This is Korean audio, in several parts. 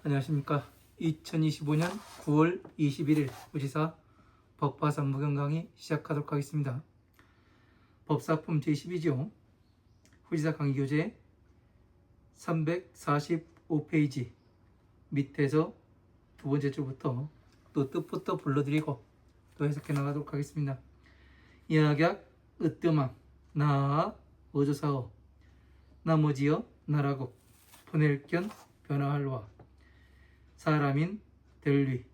안녕하십니까. 2025년 9월 21일 후지사 법화 산무경 강의 시작하도록 하겠습니다. 법사품 제12조 후지사 강의 교재 345페이지 밑에서 두 번째 줄부터 또 뜻부터 불러드리고 또 해석해 나가도록 하겠습니다. 이악약 으뜸함 나아 어조사어 나머지여 나라고 보낼견 변화할와 사람인 델위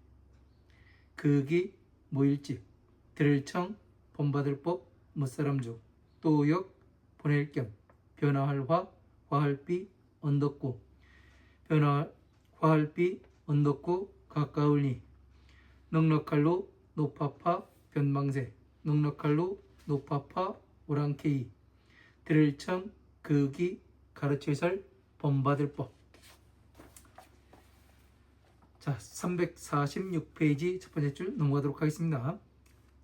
극이 모일집 들을청 본받을법 무사람주 또역 보낼겸 변화할화 화할비 언덕구 화할비 언덕구 가까울니 넉넉할로 노파파 변방세 넉넉할로 노파파 오랑케이 들을청 극이 가르치설 본받을법. 자, 346페이지 첫 번째 줄 넘어가도록 하겠습니다.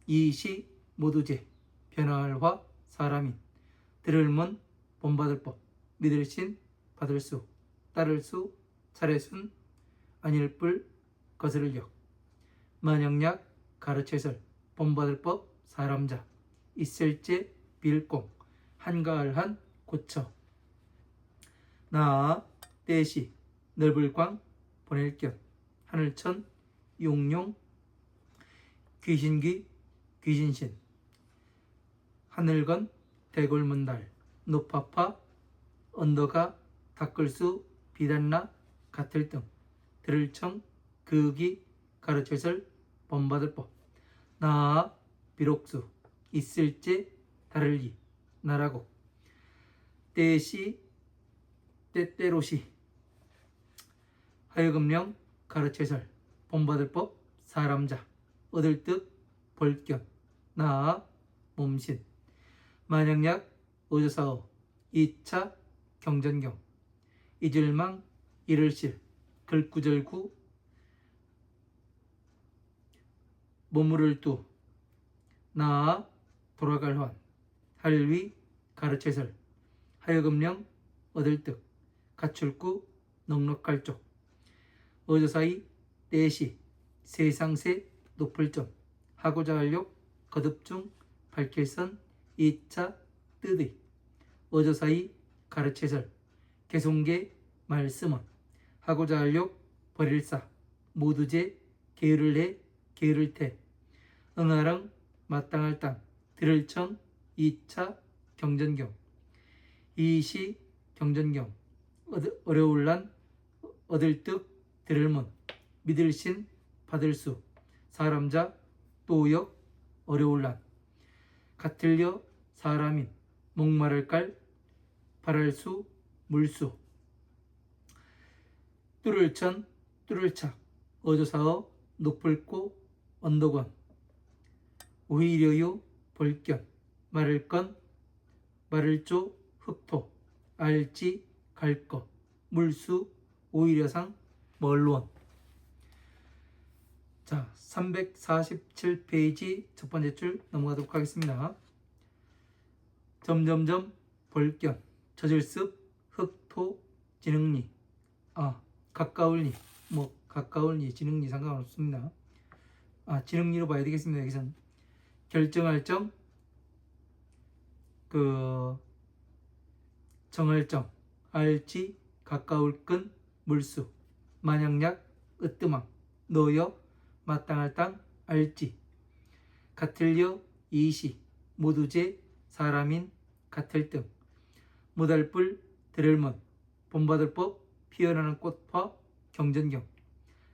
이시 모두제 변화할화 사람인 들을문 본받을법 믿을신 받을수 따를수 차례순 아닐뿔 거스를역 만영약 가르치설 본받을법 사람자 있을제 빌공 한가을한 고처 나아 떼시 넓을광 보낼견 하늘천 용용 귀신귀 귀신신 하늘건 대골문달 노파파 언더가 닦을수 비단나 같을 등 들을청 극이 가르쳐설 본받을법 나아 비록수 있을제 다를리 나라고 때시 때때로시 하여금령 가르치설 본받을법 사람자 얻을 뜻 벌견 나아 몸신 만영약 어조사어 2차 경전경 이질망 이를실 글구절구 모무를 두 나아 돌아갈 환 할위 가르치설 하여금령 얻을 뜻 가출구 넉넉할 쪽 어조사이 떼시 세상세 높을 점 하고자 하려 거듭중 밝힐선 2차 뜻의 어조사이 가르치설 개송계 말씀은 하고자 하려 버릴사 모두제 게으를 해 게으를 태 응아랑 마땅할 땅 들을청 2차 경전경 이시 경전경 어려울란 얻을 뜻 들을문 믿을신 받을수 사람자 또역 어려울란 같을려 사람인 목마를 깔 바랄수 물수 뚫을천 뚫을착 어조사어 높을고 언덕원 오히려요 볼견 마를건 마를조 흑토 알지 갈거 물수 오히려상 멀원. 자, 347페이지 첫 번째 줄 넘어가도록 하겠습니다. 점점점 볼견 젖을습 흑토 지능리 가까울니 가까울니 지능리 상관없습니다. 지능리로 봐야 되겠습니다. 여기선 결정할 점 정할 점 알지 가까울 끈 물수 만영약 으뜸함 너여 마땅할 땅 알지 같을려 이시 모두제 사람인 같을 등 못알뿔 들을문 본받을법 피어나는 꽃화 경전경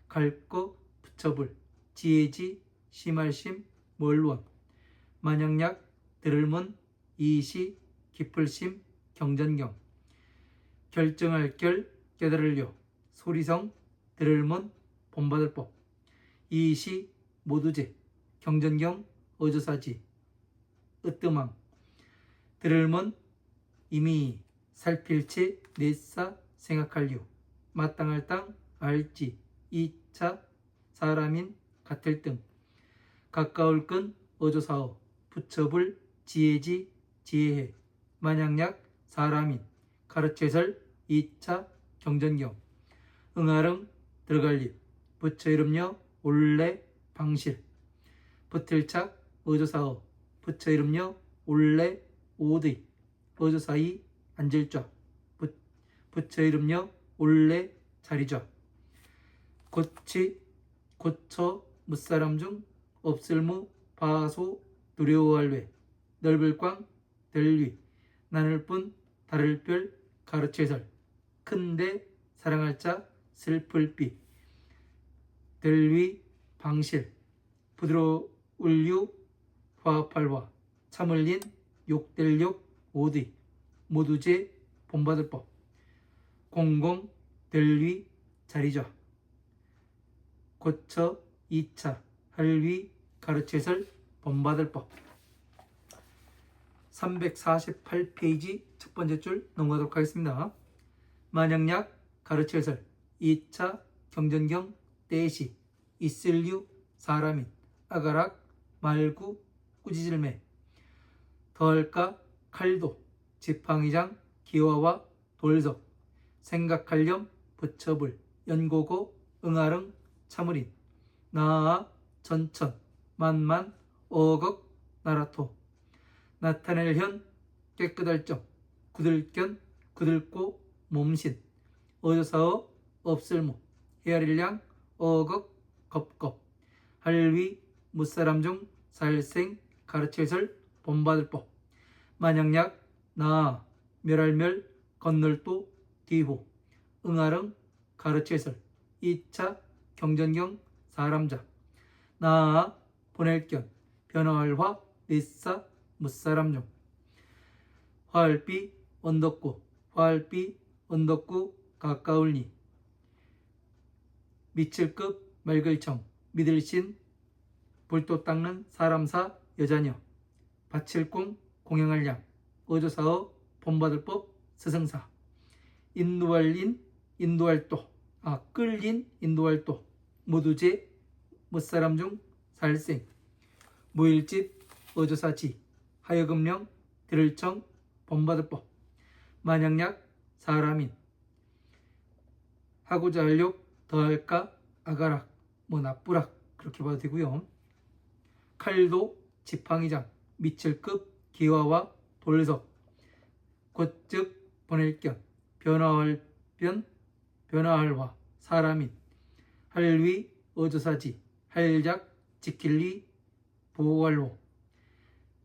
갈거 붙여불 지혜지 심할심 멀원 만영약 들을문 이시 깊을심 경전경 결정할 결 깨달을려 소리성 들을문 본받을법 이시 모두제 경전경 어조사지 으뜸함 들을문 이미 살필채 내사 생각할려 마땅할 땅 알지 2차 사람인 같을 등 가까울 끈 어조사어 붙여불 지혜지 지혜해 만약약 사람인 가르치설 2차 경전경 응아릉 들어갈 입 부처 이름여 올래 방실 붙을착 어조사어 부처 이름여 올래 오의 어조사이 앉을좌 부처 이름여 올래 자리좌 고치 고처 무사람 중 없을무 바소 두려워할 외 넓을 광 델위 나눌 뿐 다를 별 가르치설 큰데 사랑할 자 슬플 비 델위 방실 부드러울 유 화팔화 참을린 욕될 욕 오디 모두제 본받을 법 공공 델위 자리좌 고처 2차 할위 가르치설 본받을 법 348페이지 첫 번째 줄 넘어가도록 하겠습니다. 만약약 가르치설 2차 경전경 떼시 있을유 사람인 아가락 말구 꾸지질매 더할까 칼도 지팡이장 기와와 돌석 생각할렴 부처불 연고고 응아릉 참을인 나아 전천 만만 어걱 나라토 나타낼 현 깨끗할 점 구들견 구들고 몸신 어조사어 없을무 헤아릴량 어걱 겁겁 할위 무사람 중 살생 가르치설 본받을 법 만약약 나아 멸할멸 건널도 뒤호 응아릉 가르치설 2차 경전경 사람자 나아 보낼견 변화할화 넷사 무사람 중 화할비 언덕구 화할비 언덕구 가까울니 미칠급 말글청 믿을신 불도 닦는 사람사 여자녀 바칠공 공양할 양 어조사어 본받을 법 스승사 인도할인 인도할 또 끌린 인도할 또 모두제 무사람 중 살생 무일집 어조사지 하여금령 들을청 본받을 법 만약약 사람인 하고자 할욕 더할까 아가락 나쁘락 그렇게 봐도 되고요. 칼도 지팡이장 미칠급 기와와 돌석 곧즉 보낼견 변화할 변 변화할화 사람인 할위 어조사지 할작 지킬리 보호할호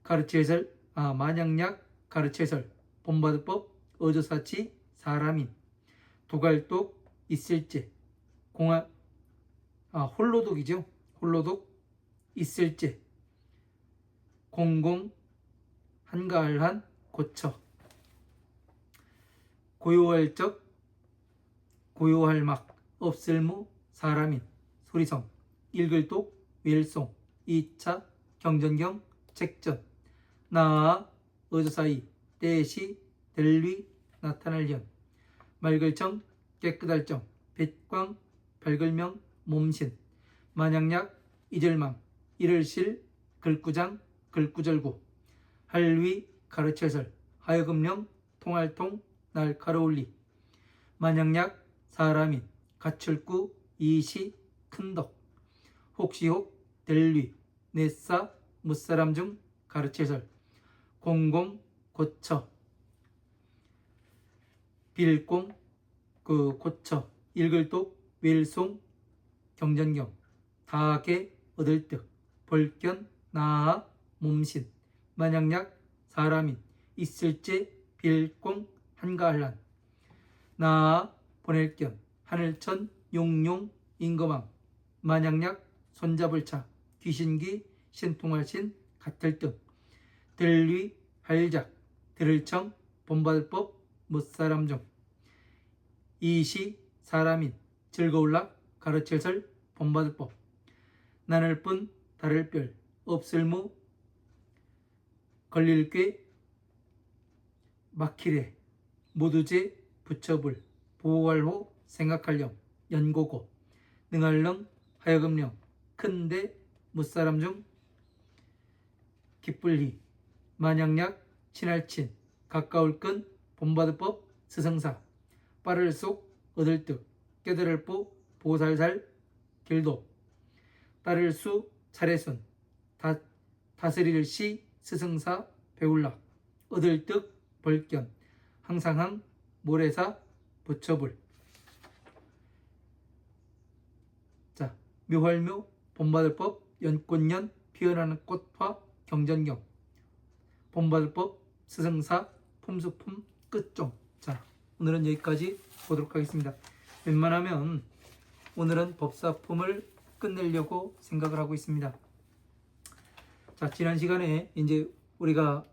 가르치설 만약약 가르치설 본받을 법 어조사치 사람인 도갈독 있을제 공화 홀로독이죠. 홀로독 있을제 공공 한가할한 고처 고요할 적 고요할 막 없을무 사람인 소리성 읽을독 웰송 2차 경전경 책전 나아 어조사이 떼시 델위 나타날 현 말글청 깨끗할 정 빛광 발글명 몸신 만약약 이절망 이를실 글구장 글구절구 할위 가르치설 하여금령 통할통 날카로울리 만약약 사람인 가출구 이시 큰덕 혹시혹 델위 넷사 무사람 중 가르치설 공공 고처 빌공 고처 읽을독 웰송 경전경 다하게 얻을 득 벌견 나아 몸신 만약약 사람인 있을제 빌공 한가할란 나아 보낼견 하늘천 용용 인거망 만약약 손잡을 차 귀신기 신통할신 같을 등 들위 할작 들을청 본받을 법 무사람 중 이시 사람인 즐거울락 가르치설 본받을 법 나눌 뿐 다를 별 없을무 걸릴 꾀 막히래 모두제 부처불 보호할호 생각할령 연고고 능할령 하여금령 큰데 무사람 중 기쁠리 만약약 친할친 가까울 끈 본받을 법 스승사 빠를 속 얻을 득 깨달을 보 보살살 길도 따를 수 차례순 다스릴 시 스승사 배울락 얻을 득 벌견 항상항 모래사 부처불. 자, 묘활묘 본받을 법 연꽃년 피어나는 꽃화 경전경 본받을 법 스승사 품수품 끝종. 자, 오늘은 여기까지 보도록 하겠습니다. 웬만하면 오늘은 법사품을 끝내려고 생각을 하고 있습니다. 자, 지난 시간에 이제 우리가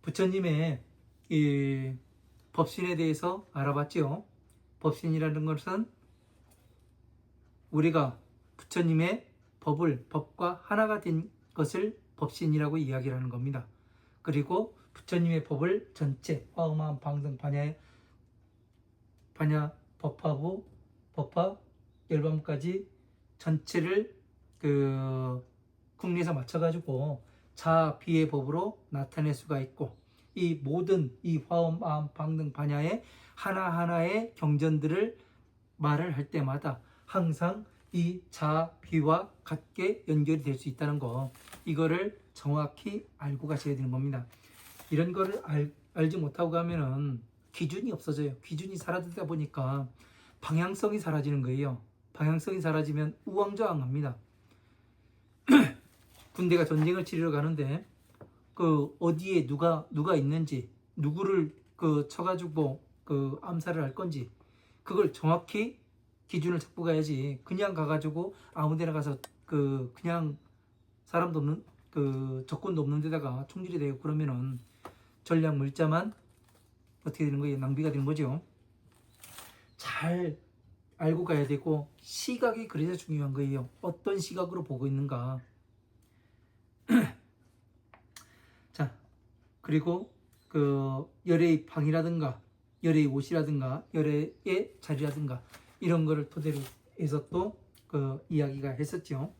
부처님의 이 법신에 대해서 알아봤죠. 법신이라는 것은 우리가 부처님의 법과 하나가 된 것을 법신이라고 이야기를 하는 겁니다. 그리고 부처님의 법을 전체 화엄한 방등 반야 법화부 법화 열반까지 전체를 국리에서 맞춰가지고 자비의 법으로 나타낼 수가 있고, 이 모든 이 화엄, 아함, 방등, 반야의 하나하나의 경전들을 말을 할 때마다 항상 이 자비와 같게 연결이 될 수 있다는 거, 이거를 정확히 알고 가셔야 되는 겁니다. 이런 거를 알지 못하고 가면은 기준이 없어져요. 기준이 사라지다 보니까 방향성이 사라지는 거예요. 방향성이 사라지면 우왕좌왕합니다. 군대가 전쟁을 치르러 가는데 어디에 누가 있는지, 누구를 쳐가지고 암살을 할 건지, 그걸 정확히 기준을 잡고 가야지. 그냥 가가지고 아무데나 가서 그냥 사람도 없는 적군도 없는 데다가 총질이 되고 그러면은 전략 물자만 어떻게 되는 거예요? 낭비가 되는 거죠. 잘 알고 가야 되고, 시각이 그래서 중요한 거예요. 어떤 시각으로 보고 있는가. 자, 그리고 열애의 방이라든가 열애의 옷이라든가 열애의 자리라든가 이런 거를 토대로 해서 또 이야기가 했었죠.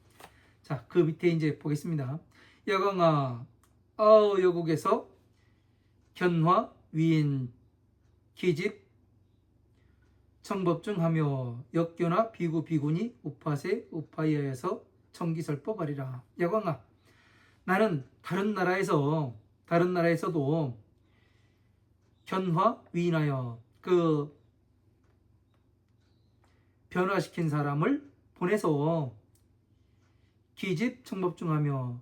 자, 그 밑에 이제 보겠습니다. 야광아 여국에서 견화 위인 기집 청법중하며 역교나 비구 비구니 우파세 우파이하여서 청기설법하리라. 야광아, 나는 다른 나라에서도 견화 위인하여 변화시킨 사람을 보내서 기집 청법중하며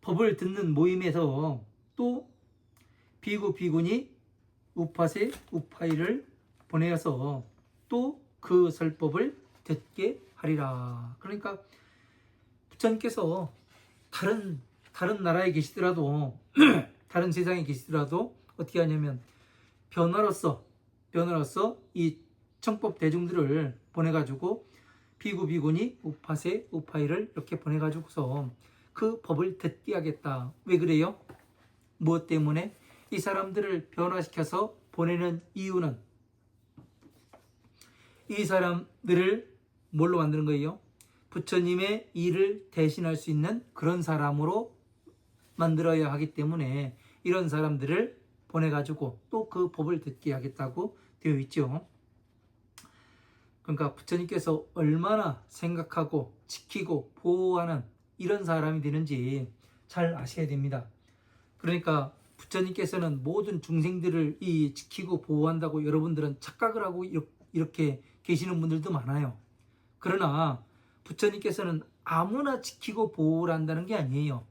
법을 듣는 모임에서 또 비구 비구니 우파세 우파이를 보내어서 또 그 설법을 듣게 하리라. 그러니까 부처님께서 다른 나라에 계시더라도 다른 세상에 계시더라도 어떻게 하냐면 변화로서 이 청법 대중들을 보내가지고 비구 비구니 우파세 우파이를 이렇게 보내가지고서 그 법을 듣게 하겠다. 왜 그래요? 무엇 때문에? 이 사람들을 변화시켜서 보내는 이유는 이 사람들을 뭘로 만드는 거예요? 부처님의 일을 대신할 수 있는 그런 사람으로 만들어야 하기 때문에 이런 사람들을 보내가지고 또 그 법을 듣게 하겠다고 되어 있죠. 그러니까 부처님께서 얼마나 생각하고 지키고 보호하는 이런 사람이 되는지 잘 아셔야 됩니다. 그러니까 부처님께서는 모든 중생들을 지키고 보호한다고 여러분들은 착각을 하고 이렇게 계시는 분들도 많아요. 그러나 부처님께서는 아무나 지키고 보호를 한다는 게 아니에요.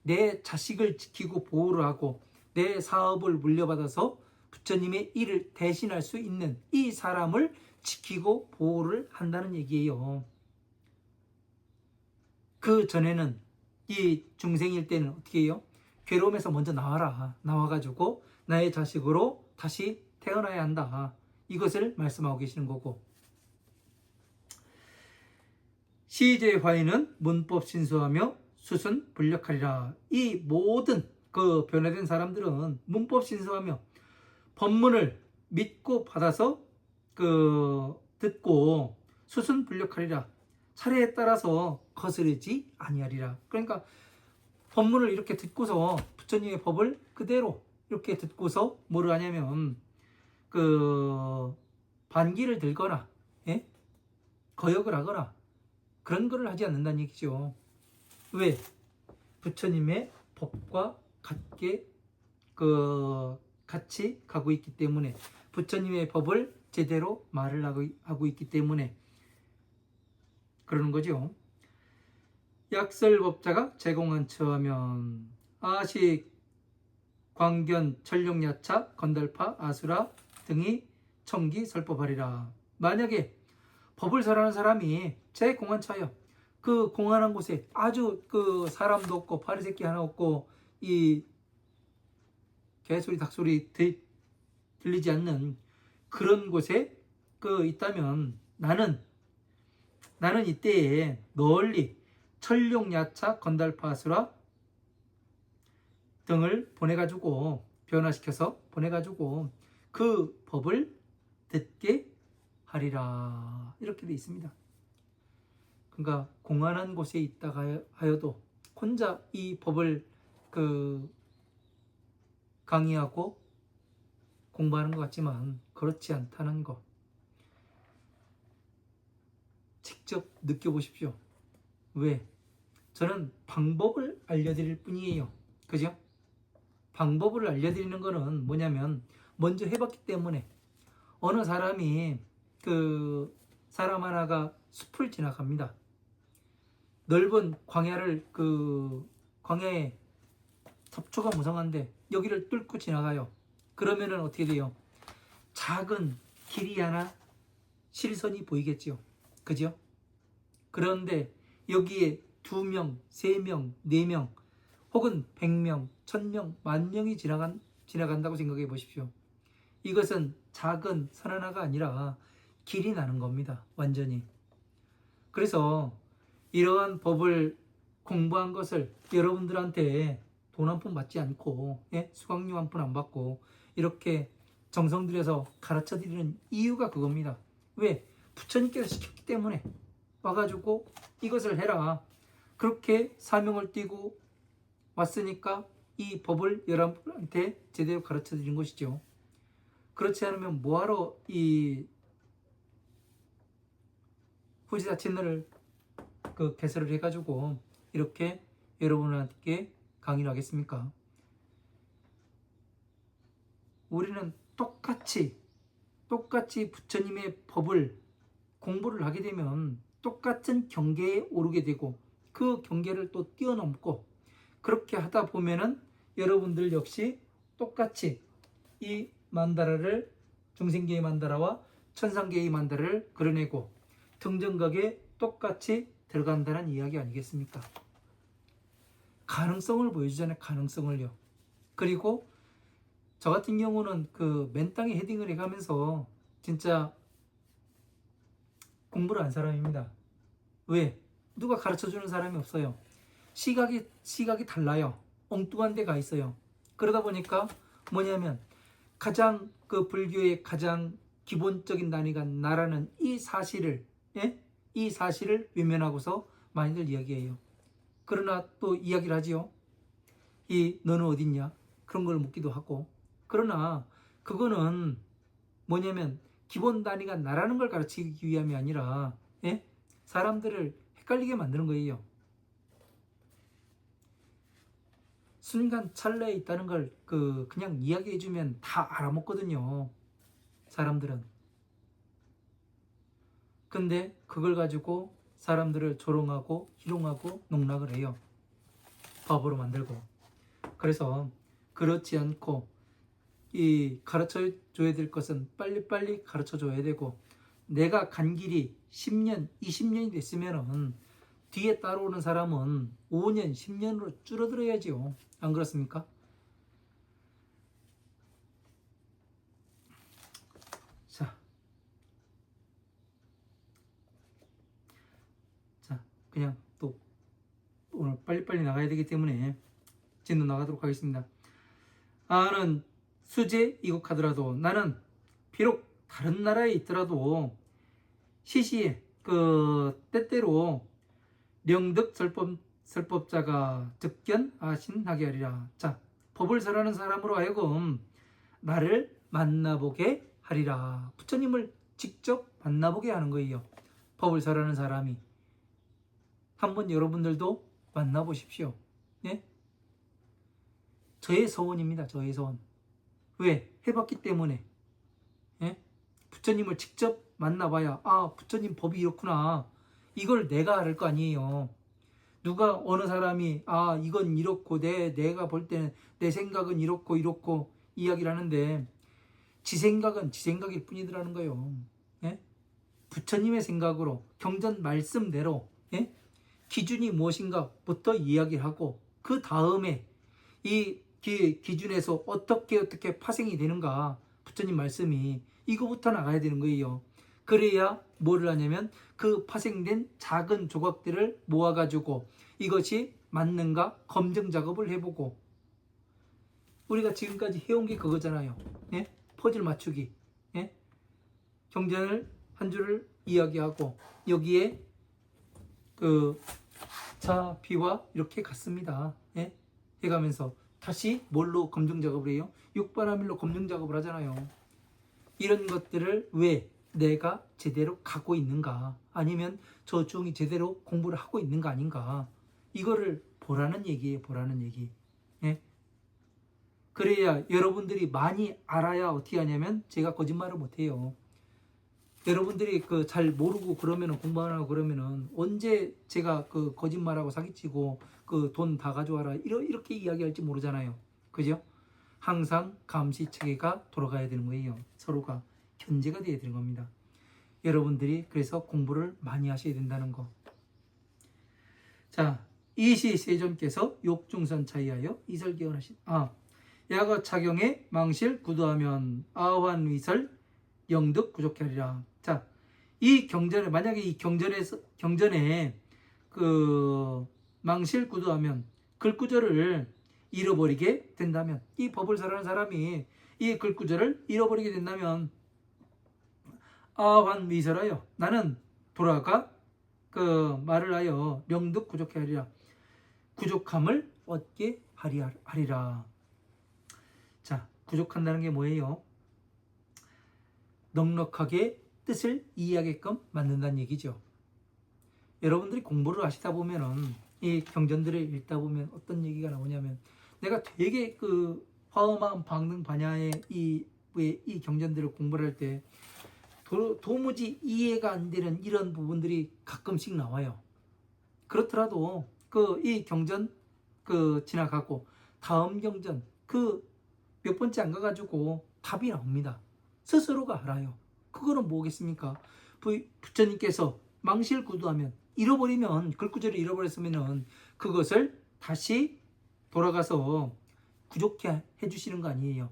내 자식을 지키고 보호를 하고 내 사업을 물려받아서 부처님의 일을 대신할 수 있는 이 사람을 지키고 보호를 한다는 얘기예요. 그 전에는 이 중생일 때는 어떻게 해요? 괴로움에서 먼저 나와가지고 나의 자식으로 다시 태어나야 한다. 이것을 말씀하고 계시는 거고, 시제화에는 문법 신수하며 수순 불력하리라. 이 모든 변화된 사람들은 문법 신수하며 법문을 믿고 받아서 듣고 수순 불력하리라. 차례에 따라서 거스르지 아니하리라. 그러니까 법문을 이렇게 듣고서 부처님의 법을 그대로 이렇게 듣고서 뭐를 하냐면 반기를 들거나 예? 거역을 하거나 그런 거를 하지 않는다는 얘기죠. 왜? 부처님의 법과 같이 가고 있기 때문에, 부처님의 법을 제대로 말을 하고 있기 때문에 그러는 거죠. 약설법자가 제공한 처하면 아식, 광견, 천룡야차, 건달파, 아수라 등이 청기 설법하리라. 만약에 법을 설하는 사람이 제공한 처하여 그 공안한 곳에 아주 그 사람도 없고 파리새끼 하나 없고 이 개소리 닭소리 들리지 않는 그런 곳에 있다면 나는 이때에 널리 천룡야차, 건달파, 아수라 등을 보내가지고 변화시켜서 보내가지고 그 법을 듣게 하리라. 이렇게 돼 있습니다. 그러니까 공안한 곳에 있다가 하여도 혼자 이 법을 강의하고 공부하는 것 같지만 그렇지 않다는 거 직접 느껴보십시오. 왜? 저는 방법을 알려드릴 뿐이에요. 그죠? 방법을 알려드리는 거는 뭐냐면 먼저 해봤기 때문에. 어느 사람이 사람 하나가 숲을 지나갑니다. 넓은 광야를 광야에 섭초가 무성한데 여기를 뚫고 지나가요. 그러면은 어떻게 돼요? 작은 길이 하나 실선이 보이겠죠. 그죠? 그런데 여기에 2명, 3명, 4명 혹은 100명, 1000명, 10,000명이 지나간다고 생각해 보십시오. 이것은 작은 선 하나가 아니라 길이 나는 겁니다. 완전히. 그래서 이러한 법을 공부한 것을 여러분들한테 돈 한 푼 받지 않고 수강료 한 푼 안 받고 이렇게 정성 들여서 가르쳐 드리는 이유가 그겁니다. 왜? 부처님께서 시켰기 때문에 와가지고 이것을 해라. 그렇게 사명을 띠고 왔으니까 이 법을 여러분한테 제대로 가르쳐 드린 것이죠. 그렇지 않으면 뭐하러 이 후지사 채널을 개설을 해가지고 이렇게 여러분한테 강의를 하겠습니까? 우리는 똑같이 부처님의 법을 공부를 하게 되면 똑같은 경계에 오르게 되고 그 경계를 또 뛰어넘고 그렇게 하다 보면은 여러분들 역시 똑같이 이 만다라를 중생계의 만다라와 천상계의 만다라를 그려내고 등정각에 똑같이 들어간다는 이야기 아니겠습니까? 가능성을 보여주잖아요. 가능성을요. 그리고 저 같은 경우는 맨땅에 헤딩을 해가면서 진짜 공부를 한 사람입니다. 왜? 누가 가르쳐주는 사람이 없어요. 시각이 달라요. 엉뚱한 데가 있어요. 그러다 보니까 뭐냐면 가장 불교의 가장 기본적인 단위가 나라는 이 사실을 외면하고서 많이들 이야기해요. 그러나 또 이야기를 하지요. 너는 어딨냐? 그런 걸 묻기도 하고. 그러나 그거는 뭐냐면 기본 단위가 나라는 걸 가르치기 위함이 아니라 사람들을 헷갈리게 만드는 거예요. 순간 찰나에 있다는 걸 그냥 이야기해주면 다 알아먹거든요. 사람들은. 근데 그걸 가지고 사람들을 조롱하고 희롱하고 농락을 해요. 바보로 만들고. 그래서 그렇지 않고 이 가르쳐줘야 될 것은 빨리빨리 가르쳐줘야 되고, 내가 간 길이 10년, 20년이 됐으면은 뒤에 따라오는 사람은 5년, 10년으로 줄어들어야지요. 안 그렇습니까? 자, 그냥 또 오늘 빨리빨리 나가야 되기 때문에 진도 나가도록 하겠습니다. 나는 수제 이국하더라도, 나는 비록 다른 나라에 있더라도 시시에 때때로 명득 설법자가 즉견 아신하게 하리라. 자, 법을 설하는 사람으로 하여금 나를 만나보게 하리라. 부처님을 직접 만나보게 하는 거예요. 법을 설하는 사람이. 한번 여러분들도 만나보십시오. 예? 저의 소원입니다. 저의 소원. 왜? 해봤기 때문에. 예? 부처님을 직접 만나봐야 아, 부처님 법이 이렇구나. 이걸 내가 알 거 아니에요. 누가 어느 사람이 아, 이건 이렇고 내가 볼 때는 내 생각은 이렇고 이야기를 하는데 지 생각은 지 생각일 뿐이더라는 거예요. 예? 부처님의 생각으로 경전 말씀대로 예? 기준이 무엇인가부터 이야기를 하고 그 다음에 이 기준에서 어떻게 파생이 되는가 부처님 말씀이 이거부터 나가야 되는 거예요. 그래야 뭐를 하냐면 그 파생된 작은 조각들을 모아가지고 이것이 맞는가 검증 작업을 해보고 우리가 지금까지 해온 게 그거잖아요. 예? 퍼즐 맞추기. 예? 경전을 한 줄을 이야기하고 여기에 그 자, 비와 이렇게 갔습니다. 예? 해가면서 다시 뭘로 검증 작업을 해요? 육바라밀로 검증 작업을 하잖아요. 이런 것들을 왜 내가 제대로 가고 있는가 아니면 저 중이 제대로 공부를 하고 있는가 아닌가 이거를 보라는 얘기예요. 보라는 얘기. 예? 그래야 여러분들이 많이 알아야 어떻게 하냐면 제가 거짓말을 못해요. 여러분들이 그 잘 모르고 그러면은 공부 안 하고 그러면은 언제 제가 그 거짓말하고 사기치고 그 돈 다 가져와라 이렇게 이야기할지 모르잖아요. 그죠? 항상 감시 체계가 돌아가야 되는 거예요. 서로가 견제가 돼야 되는 겁니다. 여러분들이 그래서 공부를 많이 하셔야 된다는 거. 자, 이시세존께서 욕중선 차이하여 이설기원하신 야거 착용에 망실 구두하면 아환위설 영득 부족해 하리라. 자, 이 경전에 만약에 이 경전에 그 망실 구두하면 글구절을 잃어버리게 된다면 이 법을 설하는 사람이 이 글구절을 잃어버리게 된다면 아환위설하여 나는 돌아가 그 말을 하여 명득 부족해 하리라. 부족함을 얻게 하리라. 자, 부족한다는 게 뭐예요? 넉넉하게 뜻을 이해하게끔 만든다는 얘기죠. 여러분들이 공부를 하시다 보면은 이 경전들을 읽다 보면 어떤 얘기가 나오냐면 내가 되게 그 화엄한 방능 반야의 이 경전들을 공부를 할 때 도무지 이해가 안 되는 이런 부분들이 가끔씩 나와요. 그렇더라도 그 이 경전 그 지나가고 다음 경전 그 몇 번째 안 가가지고 답이 나옵니다. 스스로가 알아요. 그거는 뭐겠습니까? 부처님께서 망실구두하면 잃어버리면 글구절을 잃어버렸으면은 그것을 다시 돌아가서 구족해 해주시는 거 아니에요.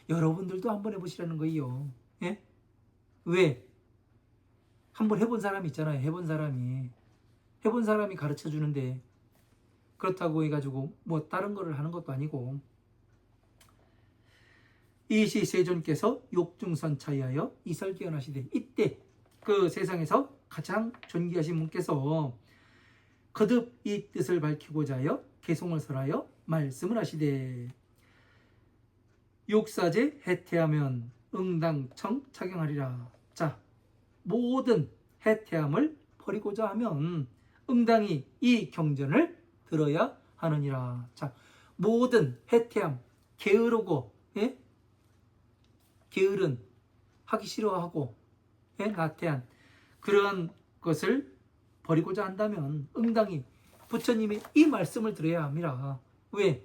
여러분들도 한번 해보시라는 거예요. 예? 왜? 한번 해본 사람이 있잖아요. 해본 사람이 가르쳐 주는데 그렇다고 해가지고 뭐 다른 거를 하는 것도 아니고 이시세존께서 욕중선 차이하여 이설기원하시되 이때 그 세상에서 가장 존귀하신 분께서 거듭 이 뜻을 밝히고자 하여 개송을 설하여 말씀을 하시되 욕사제 해태하면 응당청 착용하리라. 자, 모든 해태함을 버리고자 하면 응당이 이 경전을 들어야 하느니라. 자, 모든 해태함, 게으르고 예? 게으른 하기 싫어하고 예? 나태한 그런 것을 버리고자 한다면 응당이 부처님의 이 말씀을 들어야 합니다. 왜?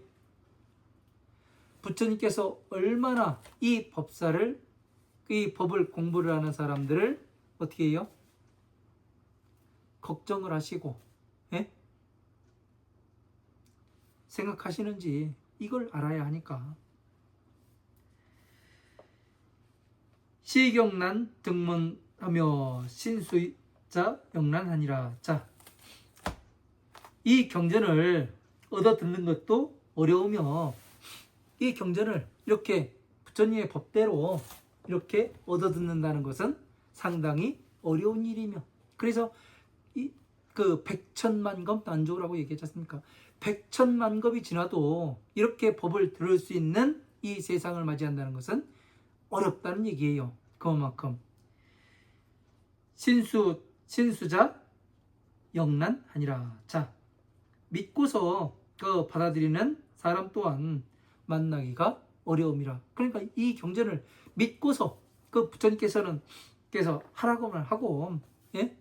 부처님께서 얼마나 이 법사를 이 법을 공부를 하는 사람들을 어떻게 해요? 걱정을 하시고 예? 생각하시는지 이걸 알아야 하니까. 시경란 등문하며 신수자 영란하니라. 자, 이 경전을 얻어 듣는 것도 어려우며 이 경전을 이렇게 부처님의 법대로 이렇게 얻어 듣는다는 것은 상당히 어려운 일이며 그래서 그 백천만검 난조라고 얘기했지 않습니까? 백천만검이 지나도 이렇게 법을 들을 수 있는 이 세상을 맞이한다는 것은 어렵다는 얘기예요. 그만큼 신수자 영란하니라. 자, 믿고서 그 받아들이는 사람 또한 만나기가 어려움이라. 그러니까 이 경전을 믿고서 그 부처님께서는 하라고 하고, 예?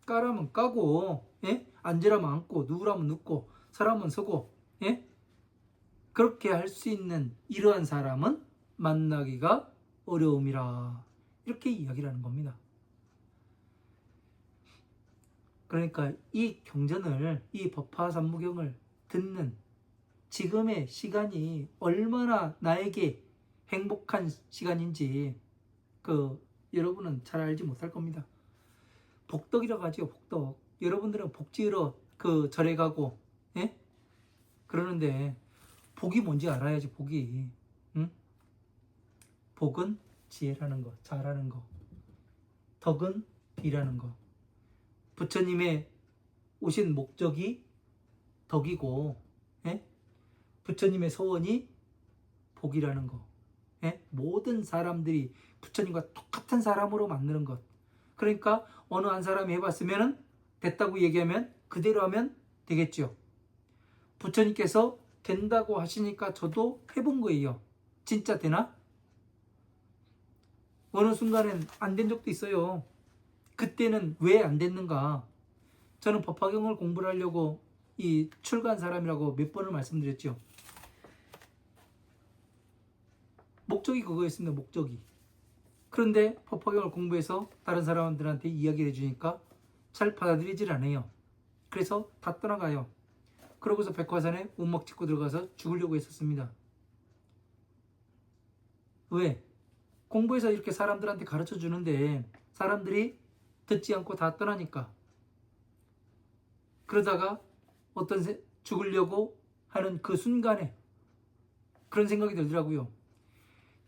까라면 까고, 예? 앉으라면 앉고, 누우라면 눕고, 서라면 서고, 예? 그렇게 할 수 있는 이러한 사람은 만나기가 어려움이라. 이렇게 이야기를 하는 겁니다. 그러니까 이 경전을, 이 법화삼무경을 듣는 지금의 시간이 얼마나 나에게 행복한 시간인지 여러분은 잘 알지 못할 겁니다. 복덕이라고 하죠. 복덕. 여러분들은 복지으러 절에 가고, 예? 그러는데 복이 뭔지 알아야지. 복이, 응? 복은 지혜라는 거, 잘하는 거. 덕은 비라는 거. 부처님의 오신 목적이 덕이고, 예? 부처님의 소원이 복이라는 거. 예? 모든 사람들이 부처님과 똑같은 사람으로 만드는 것. 그러니까 어느 한 사람이 해봤으면 됐다고 얘기하면 그대로 하면 되겠죠. 부처님께서 된다고 하시니까 저도 해본 거예요. 진짜 되나? 어느 순간엔 안 된 적도 있어요. 그때는 왜 안 됐는가? 저는 법화경을 공부를 하려고 이 출가한 사람이라고 몇 번을 말씀드렸죠. 목적이 그거였습니다. 목적이. 그런데 법화경을 공부해서 다른 사람들한테 이야기를 해주니까 잘 받아들이질 않아요. 그래서 다 떠나가요. 그러고서 백화산에 운막 짓고 들어가서 죽으려고 했었습니다. 왜? 공부해서 이렇게 사람들한테 가르쳐 주는데 사람들이 듣지 않고 다 떠나니까. 그러다가 죽으려고 하는 그 순간에 그런 생각이 들더라고요.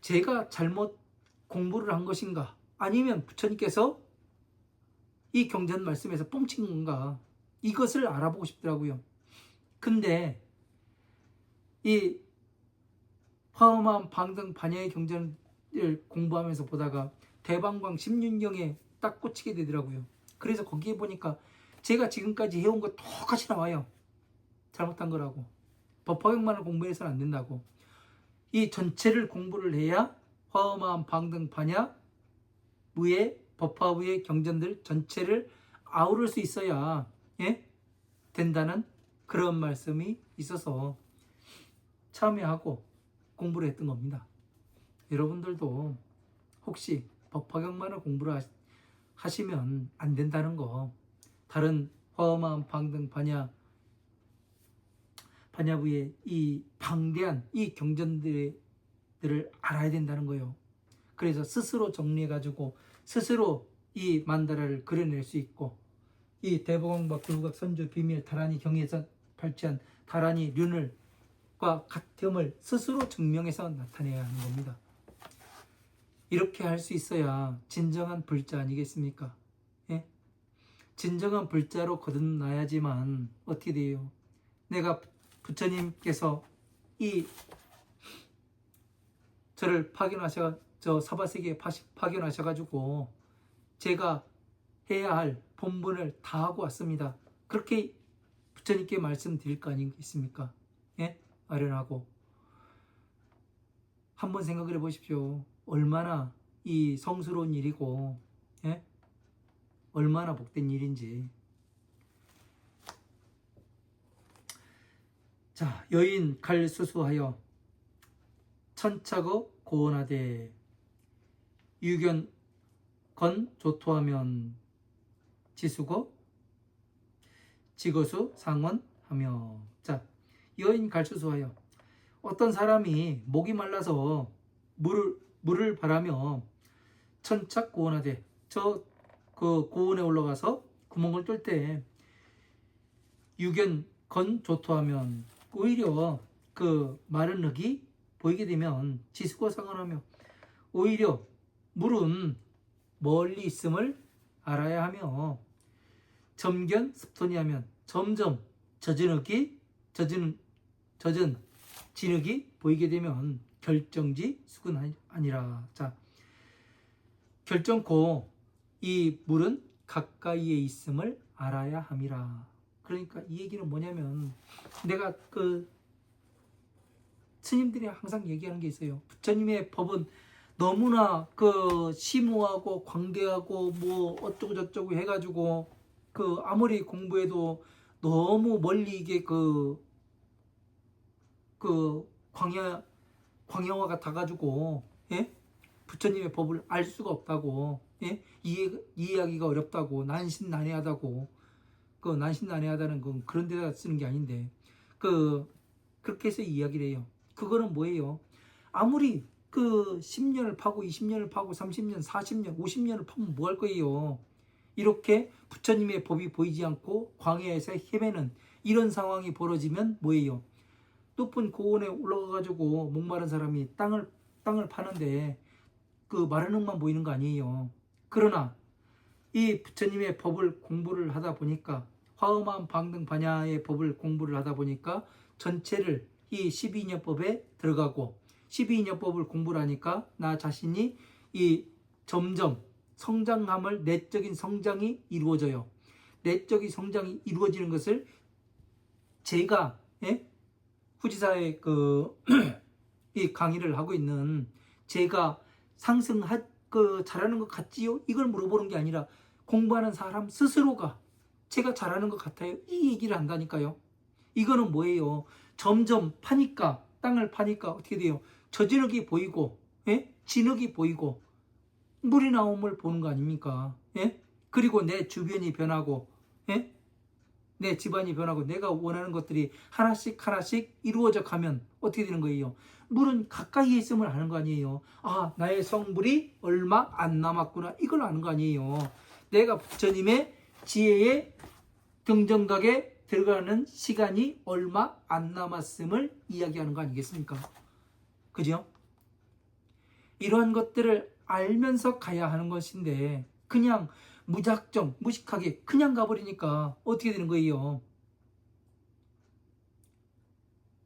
제가 잘못 공부를 한 것인가? 아니면 부처님께서 이 경전 말씀에서 뻥친 건가? 이것을 알아보고 싶더라고요. 근데 이 화엄한 방등 반야의 경전을 공부하면서 보다가 대방광 16경에 딱 꽂히게 되더라고요. 그래서 거기에 보니까 제가 지금까지 해온 거 똑같이 나와요. 잘못한 거라고. 법화경만을 공부해서는 안 된다고. 이 전체를 공부를 해야 화엄한 방등 반야 무의 법화부의 경전들 전체를 아우를 수 있어야, 예? 된다는 그런 말씀이 있어서 참여하고 공부를 했던 겁니다. 여러분들도 혹시 법화경만을 공부를 하시면 안 된다는 거, 다른 화엄한 방등 반야부의 이 방대한 이 경전들을 알아야 된다는 거예요. 그래서 스스로 정리해가지고 스스로 이 만다라를 그려낼 수 있고, 이 대보광박 불국악 선주 비밀 다란이 경에서 발치한 다란이 륜을과 같음을 스스로 증명해서 나타내야 하는 겁니다. 이렇게 할 수 있어야 진정한 불자 아니겠습니까? 예? 진정한 불자로 거듭나야지만 어떻게 돼요? 내가 부처님께서 저를 사바세계에 파견하셔가지고 제가 해야 할 본분을 다 하고 왔습니다. 그렇게 부처님께 말씀드릴 거 아니겠습니까? 예? 아련하고. 한번 생각을 해보십시오. 얼마나 이 성스러운 일이고, 예? 얼마나 복된 일인지. 자, 여인 갈수수하여 천차거 고원하되 유견 건 조토하면 지수고 지거수 상원하며. 자, 여인 갈수수하여 어떤 사람이 목이 말라서 물을 바라며 천착 고원하되 그 고원에 올라가서 구멍을 뚫을 때 유견 건 조토하면 오히려 그 마른 흙이 보이게 되면 지수고 상원하며, 오히려 물은 멀리 있음을 알아야 하며 점견 습톤이 하면 점점 젖은 진흙이 보이게 되면 결정지 수근 아니라. 자, 결정코 이 물은 가까이에 있음을 알아야 함이라. 그러니까 이 얘기는 뭐냐면, 내가 스님들이 항상 얘기하는 게 있어요. 부처님의 법은 너무나 심오하고 광대하고 뭐 어쩌고 저쩌고 해가지고 아무리 공부해도 너무 멀리 이게 광야와 같아가지고, 예? 부처님의 법을 알 수가 없다고, 예? 이해하기가 어렵다고, 난신난해하다고. 난신난해하다는 건 그런 데다 쓰는 게 아닌데, 그렇게 해서 이야기를 해요. 그거는 뭐예요? 아무리 10년을 파고 20년을 파고 30년, 40년, 50년을 파면 뭐 할 거예요? 이렇게 부처님의 법이 보이지 않고 광야에서 헤매는 이런 상황이 벌어지면 뭐예요? 높은 고원에 올라가가지고 목마른 사람이 땅을 파는데 마른 흙만 보이는 거 아니에요. 그러나 이 부처님의 법을 공부를 하다 보니까, 화엄한 방등 반야의 법을 공부를 하다 보니까 전체를 이 12인연법에 들어가고, 12인연법을 공부를 하니까 나 자신이 이 점점 성장함을, 내적인 성장이 이루어져요. 내적인 성장이 이루어지는 것을 제가, 예? 후지사의 이 강의를 하고 있는 제가 잘하는 것 같지요? 이걸 물어보는 게 아니라 공부하는 사람 스스로가 제가 잘하는 것 같아요, 이 얘기를 한다니까요. 이거는 뭐예요? 점점 파니까, 땅을 파니까 어떻게 돼요? 저진흙이 보이고, 예? 진흙이 보이고 물이 나옴을 보는 거 아닙니까? 예? 그리고 내 주변이 변하고, 예? 내 집안이 변하고 내가 원하는 것들이 하나씩 하나씩 이루어져 가면 어떻게 되는 거예요? 물은 가까이에 있음을 아는 거 아니에요. 아, 나의 성불이 얼마 안 남았구나, 이걸 아는 거 아니에요. 내가 부처님의 지혜의 등정각에 들어가는 시간이 얼마 안 남았음을 이야기하는 거 아니겠습니까? 그죠? 이러한 것들을 알면서 가야 하는 것인데 그냥 무작정 무식하게 그냥 가버리니까 어떻게 되는 거예요?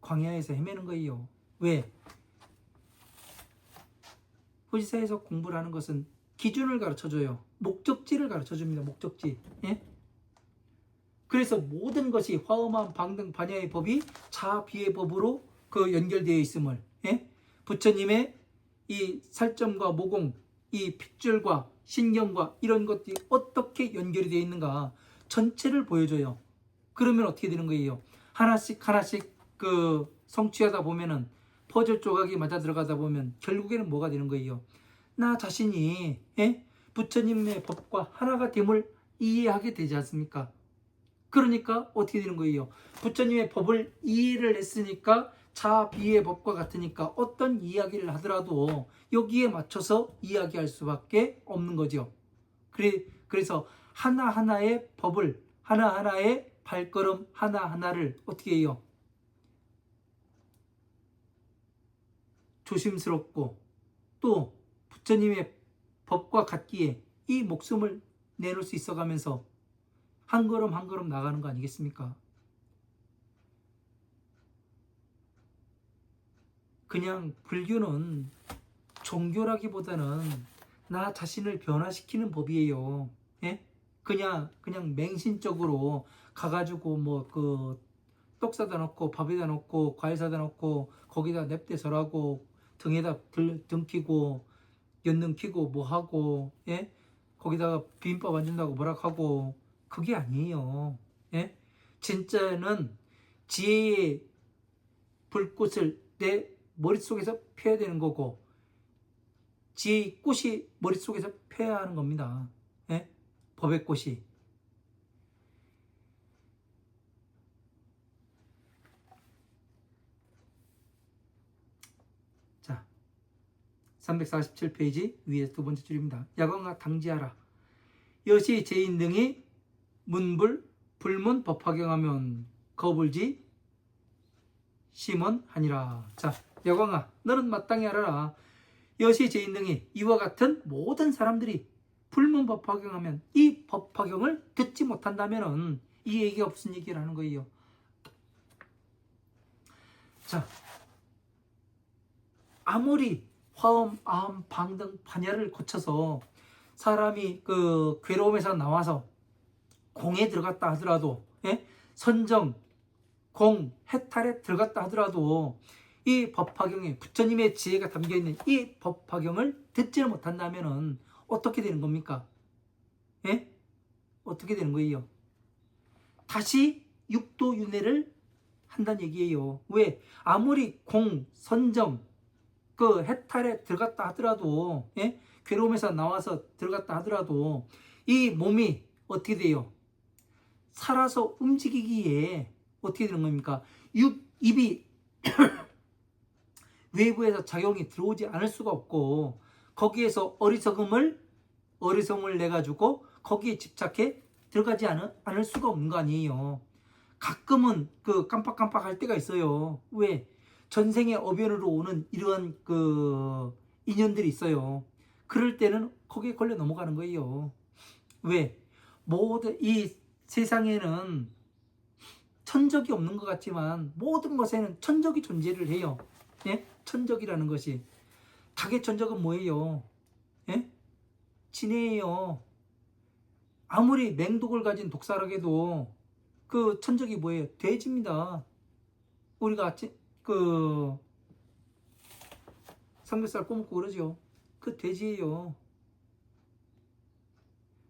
광야에서 헤매는 거예요. 왜? 후지사에서 공부를 하는 것은 기준을 가르쳐줘요. 목적지를 가르쳐줍니다. 목적지. 예? 그래서 모든 것이 화엄한 방등 반야의 법이 자비의 법으로 연결되어 있음을, 예? 부처님의 이 살점과 모공, 이 핏줄과 신경과 이런 것들이 어떻게 연결이 되어 있는가 전체를 보여줘요. 그러면 어떻게 되는 거예요? 하나씩 하나씩 성취하다 보면은, 퍼즐 조각이 맞아 들어가다 보면 결국에는 뭐가 되는 거예요? 나 자신이, 예? 부처님의 법과 하나가 됨을 이해하게 되지 않습니까? 그러니까 어떻게 되는 거예요? 부처님의 법을 이해를 했으니까 자비의 법과 같으니까 어떤 이야기를 하더라도 여기에 맞춰서 이야기할 수밖에 없는 거죠. 그래서 하나하나의 법을, 하나하나의 발걸음 하나하나를 어떻게 해요? 조심스럽고 또 부처님의 법과 같기에 이 목숨을 내놓을 수 있어가면서 한 걸음 한 걸음 나가는 거 아니겠습니까? 그냥 불교는 종교라기보다는 나 자신을 변화시키는 법이에요. 예? 그냥 맹신적으로 가가지고 떡 사다 놓고 밥에다 놓고 과일 사다 놓고 거기다 냅대 설하고 등에다 등 키고 연등 키고 뭐 하고, 예? 거기다가 비빔밥 안 준다고 뭐라 하고, 그게 아니에요. 예? 진짜는 지혜의 불꽃을 내 머릿속에서 펴야 되는 거고, 지혜의 꽃이 머릿속에서 펴야 하는 겁니다. 예? 법의 꽃이. 자, 347페이지 위에 두 번째 줄입니다. 야광아 당지하라. 여시 제인 등이 문불 불문 법화경하면 거불지 심언하니라. 자, 여광아, 너는 마땅히 알아라. 여시 제인 등이 이와 같은 모든 사람들이 불문 법화경하면, 이 법화경을 듣지 못한다면은 이 얘기가 무슨 얘기를 하는 거예요? 자, 아무리 화엄, 아함, 방등, 반야를 거쳐서 사람이 그 괴로움에서 나와서 공에 들어갔다 하더라도, 예? 선정, 공, 해탈에 들어갔다 하더라도 이 법화경에 부처님의 지혜가 담겨있는 이 법화경을 듣지를 못한다면은 어떻게 되는 겁니까? 예? 어떻게 되는 거예요? 다시 육도윤회를 한다는 얘기예요. 왜? 아무리 공, 선정, 그 해탈에 들어갔다 하더라도, 예? 괴로움에서 나와서 들어갔다 하더라도 이 몸이 어떻게 돼요? 살아서 움직이기에 어떻게 되는 겁니까? 입이 외부에서 작용이 들어오지 않을 수가 없고, 거기에서 어리석음을 내 가지고 거기에 집착해 들어가지 않을 수가 없는 거 아니에요. 가끔은 그 깜빡깜빡 할 때가 있어요. 왜? 전생의 어변으로 오는 이러한 그 인연들이 있어요. 그럴 때는 거기에 걸려 넘어가는 거예요. 왜? 모든 이 세상에는 천적이 없는 것 같지만 모든 것에는 천적이 존재를 해요. 예? 천적이라는 것이. 닭의 천적은 뭐예요? 예? 진해예요. 아무리 맹독을 가진 독사락에도 그 천적이 뭐예요? 돼지입니다. 우리가 그 삼겹살 꼬먹고 그러죠. 그 돼지예요.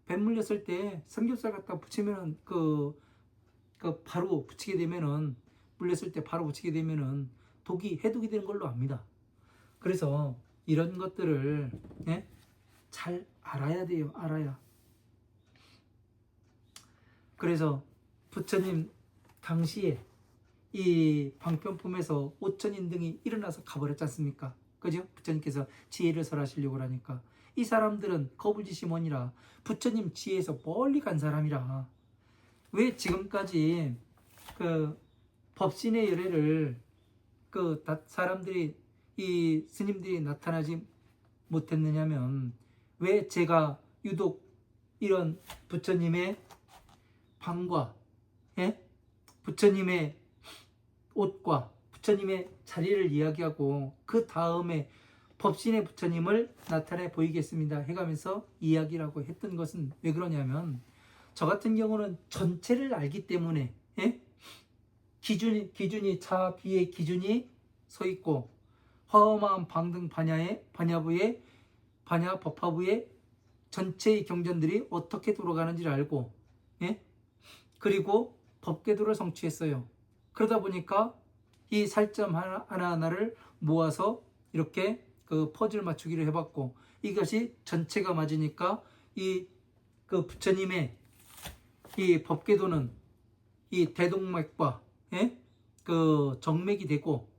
뱀 물렸을 때 삼겹살 갖다 붙이면은 바로 붙이게 되면은, 물렸을 때 바로 붙이게 되면은 해독이 되는 걸로 압니다. 그래서 이런 것들을, 예? 잘 알아야 돼요. 알아야. 그래서 부처님 당시에 이 방편품에서 5천인 등이 일어나서 가버렸지 않습니까? 그죠? 부처님께서 지혜를 설하시려고 하니까 이 사람들은 거불지시몬이라 부처님 지혜에서 멀리 간 사람이라. 왜 지금까지 그 법신의 열애를 그 사람들이, 이 스님들이 나타나지 못했느냐면, 왜 제가 유독 이런 부처님의 방과, 예? 부처님의 옷과 부처님의 자리를 이야기하고 그 다음에 법신의 부처님을 나타내 보이겠습니다 해가면서 이야기라고 했던 것은 왜 그러냐면, 저 같은 경우는 전체를 알기 때문에, 예? 기준이 차비의 기준이 서 있고, 허엄한 방등 반야부의 반야 법화부의 전체의 경전들이 어떻게 돌아가는지를 알고, 예? 그리고 법궤도를 성취했어요. 그러다 보니까 이 살점 하나하나를 모아서 이렇게 그 퍼즐 맞추기를 해봤고, 이것이 전체가 맞으니까 이 그 부처님의 이 법궤도는 이 대동맥과, 예? 그 정맥이 되고,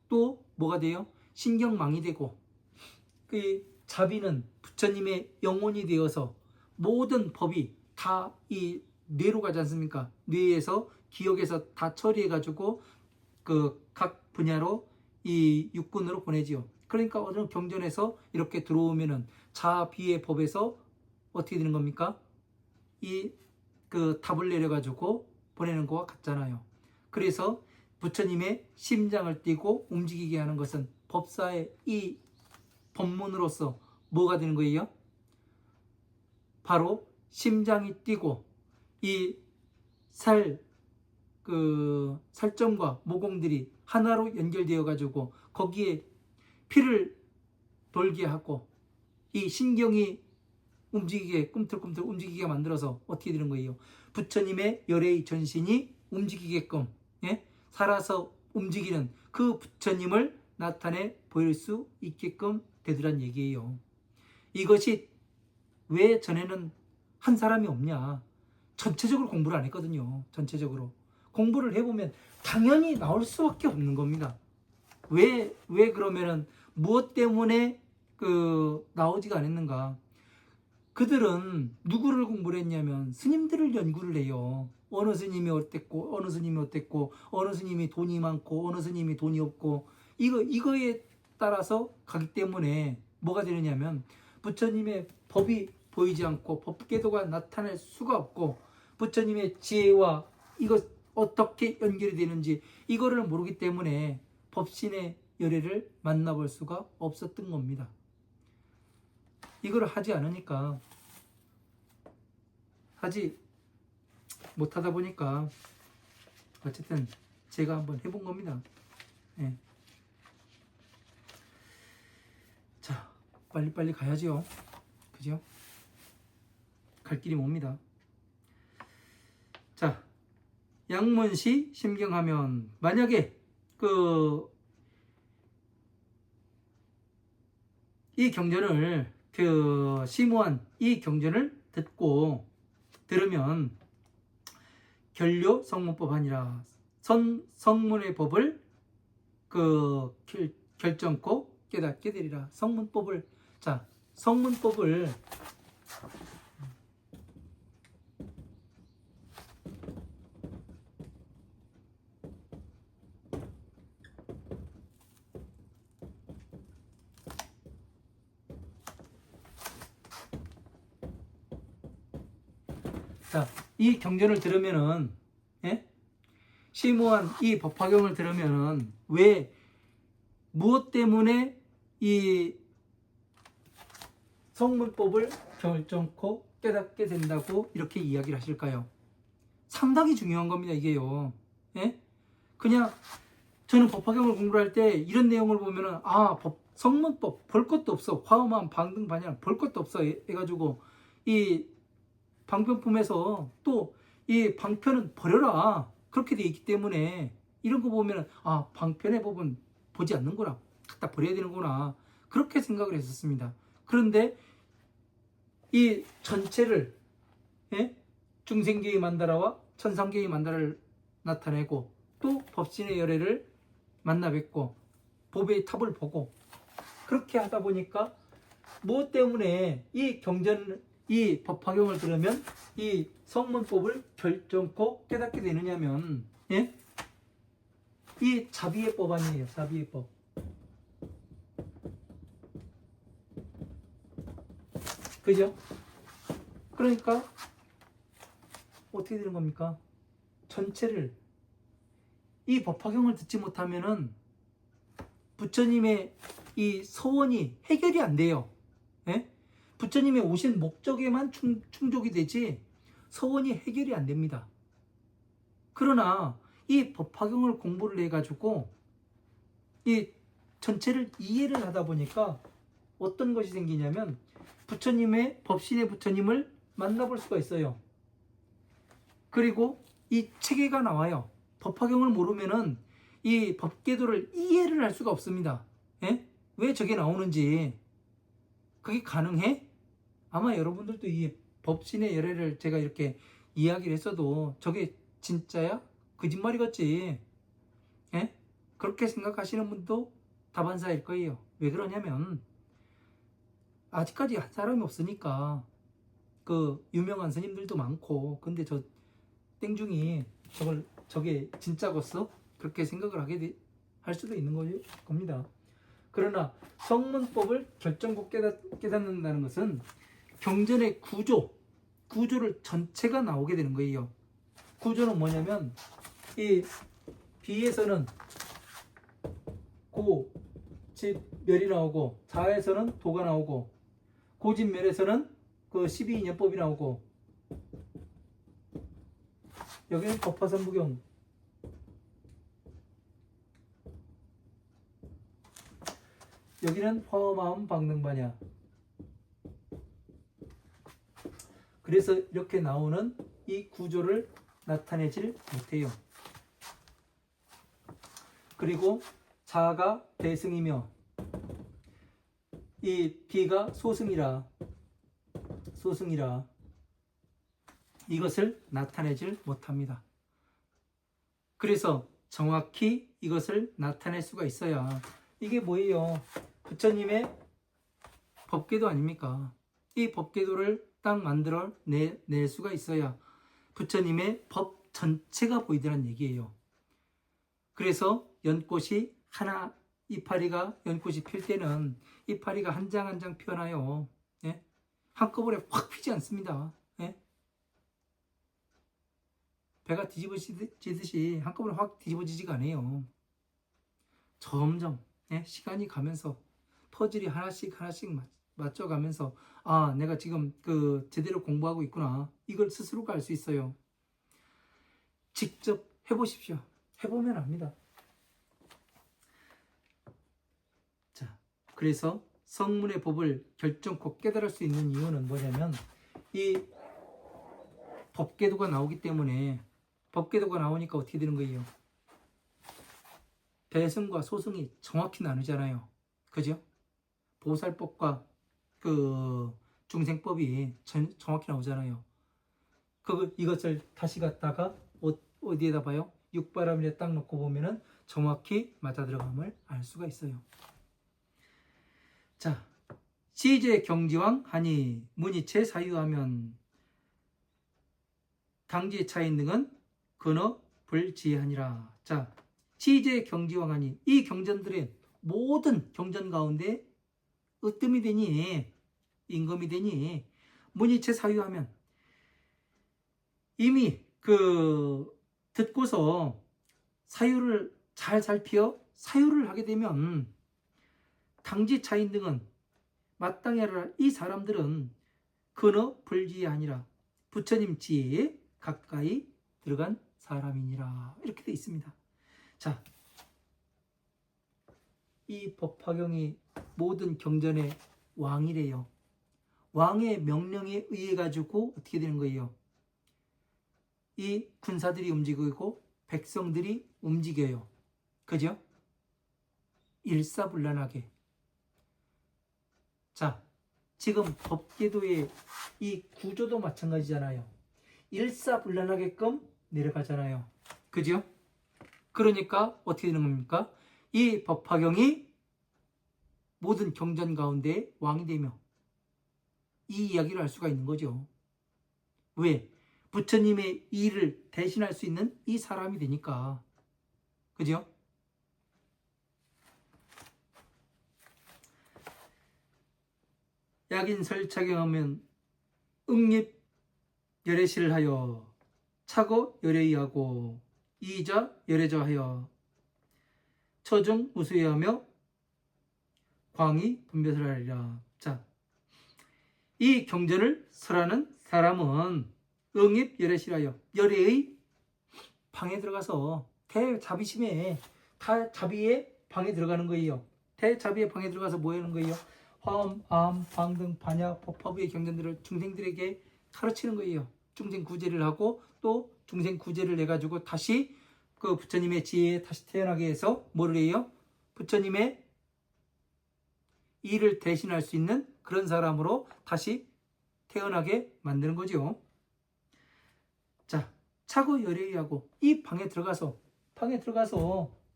또 뭐가 돼요? 신경망이 되고, 그 자비는 부처님의 영혼이 되어서 모든 법이 다 이 뇌로 가지 않습니까? 뇌에서 기억에서 다 처리해가지고 그 각 분야로 이 육군으로 보내지요. 그러니까 어느 경전에서 이렇게 들어오면은 자비의 법에서 어떻게 되는 겁니까? 이 그 답을 내려가지고 보내는 거와 같잖아요. 그래서 부처님의 심장을 띄고 움직이게 하는 것은 법사의 이 법문으로서 뭐가 되는 거예요? 바로 심장이 뛰고 이 살점과 모공들이 하나로 연결되어 가지고 거기에 피를 돌게 하고 이 신경이 움직이게, 꿈틀꿈틀 움직이게 만들어서 어떻게 되는 거예요? 부처님의 열애의 전신이 움직이게끔, 예? 살아서 움직이는 그 부처님을 나타내 보일 수 있게끔 되더란 얘기예요. 이것이 왜 전에는 한 사람이 없냐? 전체적으로 공부를 안 했거든요. 전체적으로 공부를 해보면 당연히 나올 수밖에 없는 겁니다. 왜 그러면은 무엇 때문에 나오지가 않았는가? 그들은 누구를 공부를 했냐면 스님들을 연구를 해요. 어느 스님이 어땠고, 어느 스님이 어땠고, 어느 스님이 돈이 많고, 어느 스님이 돈이 없고, 이거에 따라서 가기 때문에 뭐가 되느냐면, 부처님의 법이 보이지 않고 법궤도가 나타날 수가 없고, 부처님의 지혜와 이거 어떻게 연결이 되는지 이거를 모르기 때문에 법신의 열애를 만나볼 수가 없었던 겁니다. 이걸 하지 않으니까 하지 못하다 보니까 어쨌든 제가 한번 해본 겁니다. 예. 자, 빨리빨리 가야지요. 그죠? 갈 길이 멉니다. 자, 양문시 심경하면 만약에 이 경전을 심오한 이 경전을 들으면 결료 성문법 아니라 성문의 법을 결정코 깨닫게 되리라. 성문법을 이 경전을 들으면은, 예? 심오한 이 법화경을 들으면은 무엇 때문에 이 성문법을 결정코 깨닫게 된다고 이렇게 이야기를 하실까요? 상당히 중요한 겁니다, 이게요. 예? 그냥 저는 법화경을 공부를 할 때 이런 내용을 보면은 성문법 볼 것도 없어, 화엄함 방등 반야 볼 것도 없어 해가지고 이 방편품에서 또 이 방편은 버려라 그렇게 돼 있기 때문에 이런 거 보면은 방편의 법은 보지 않는구나, 갖다 버려야 되는구나 그렇게 생각을 했었습니다. 그런데 이 전체를, 예? 중생계의 만다라와 천상계의 만다를 나타내고 또 법신의 열애를 만나 뵙고 법의 탑을 보고 그렇게 하다 보니까 무엇 때문에 이 법화경을 들으면 이 성문법을 결정코 깨닫게 되느냐면, 예? 이 자비의 법 아니에요. 자비의 법. 그죠? 그러니까 어떻게 되는 겁니까? 전체를 이 법화경을 듣지 못하면은 부처님의 이 서원이 해결이 안 돼요. 예? 부처님의 오신 목적에만 충족이 되지 서원이 해결이 안 됩니다. 그러나 이 법화경을 공부를 해가지고 이 전체를 이해를 하다 보니까 어떤 것이 생기냐면 부처님의 법신의 부처님을 만나볼 수가 있어요. 그리고 이 체계가 나와요. 법화경을 모르면은 이 법계도를 이해를 할 수가 없습니다. 예? 왜 저게 나오는지 그게 가능해? 아마 여러분들도 이 법신의 열애를 제가 이렇게 이야기를 했어도 저게 진짜야? 거짓말이겠지. 예? 그렇게 생각하시는 분도 다반사일 거예요. 왜 그러냐면 아직까지 한 사람이 없으니까 유명한 스님들도 많고 근데 저 땡중이 저게 진짜겠어? 그렇게 생각을 할 수도 있는 겁니다. 그러나 성문법을 결정코 깨닫는다는 것은 경전의 구조를 전체가 나오게 되는 거예요. 구조는 뭐냐면 이 비에서는 고집멸이 나오고 자에서는 도가 나오고 고집멸에서는 12인연법이 나오고 여기는 법화삼부경 여기는 화엄함 방능반야. 그래서 이렇게 나오는 이 구조를 나타내질 못해요. 그리고 자가 대승이며 이 비가 소승이라 이것을 나타내질 못합니다. 그래서 정확히 이것을 나타낼 수가 있어야 이게 뭐예요? 부처님의 법계도 아닙니까? 이 법계도를 딱 만들어 낼 수가 있어야 부처님의 법 전체가 보이더란 얘기예요. 그래서 연꽃이 하나 이파리가 연꽃이 필 때는 이파리가 한 장 한 장 피어나요. 예? 한꺼번에 확 피지 않습니다. 예? 배가 뒤집어지듯이 한꺼번에 확 뒤집어지지가 않아요. 점점 시간이 가면서 퍼즐이 하나씩 맞춰가면서 내가 지금 제대로 공부하고 있구나. 이걸 스스로가 알 수 있어요. 직접 해보십시오. 해보면 압니다. 자, 그래서 성문의 법을 결정코 깨달을 수 있는 이유는 뭐냐면 이 법계도가 나오기 때문에 법계도가 나오니까 어떻게 되는 거예요? 배승과 소승이 정확히 나누잖아요. 그죠? 보살법과 중생법이 정확히 나오잖아요. 이것을 다시 갖다가 어디에다 봐요? 육바람일에 딱 놓고 보면은 정확히 맞아 들어감을 알 수가 있어요. 자, 시제 경지왕 하니 문이체 사유하면 당지의 차인 등은 근어 불지하니라. 자, 시제 경지왕 하니 이 경전들의 모든 경전 가운데 으뜸이 되니 임금이 되니 문이체 사유하면 이미 듣고서 사유를 잘 살피어 사유를 하게 되면 당지 차인 등은 마땅히 하라. 이 사람들은 근어 불지하니라. 부처님 지혜에 가까이 들어간 사람이니라. 이렇게 되어 있습니다. 자, 이 법화경이 모든 경전의 왕이래요. 왕의 명령에 의해 가지고 어떻게 되는 거예요? 이 군사들이 움직이고 백성들이 움직여요. 그죠? 일사불란하게. 자, 지금 법계도의 이 구조도 마찬가지잖아요. 일사불란하게끔 내려가잖아요. 그죠? 그러니까 어떻게 되는 겁니까? 이 법화경이 모든 경전 가운데 왕이 되며 이 이야기를 할 수가 있는 거죠. 왜? 부처님의 일을 대신할 수 있는 이 사람이 되니까. 그죠? 약인설 착용하면 응립 열애실 하여 차고 열애이하고 이자 열애자 하여 처중 우수해하며 광이 분별을 하리라. 자, 이 경전을 설하는 사람은 응입 열애실하여 열애의 방에 들어가서 대자비심에 자비의 방에 들어가는 거예요. 대자비의 방에 들어가서 뭐 하는 거예요? 화엄, 암, 방등, 반야, 법화부의 경전들을 중생들에게 가르치는 거예요. 중생 구제를 하고 또 중생 구제를 해가지고 다시 부처님의 지혜에 다시 태어나게 해서 뭐를 해요? 부처님의 일을 대신할 수 있는 그런 사람으로 다시 태어나게 만드는 거죠. 자, 차고 열애의하고 이 방에 들어가서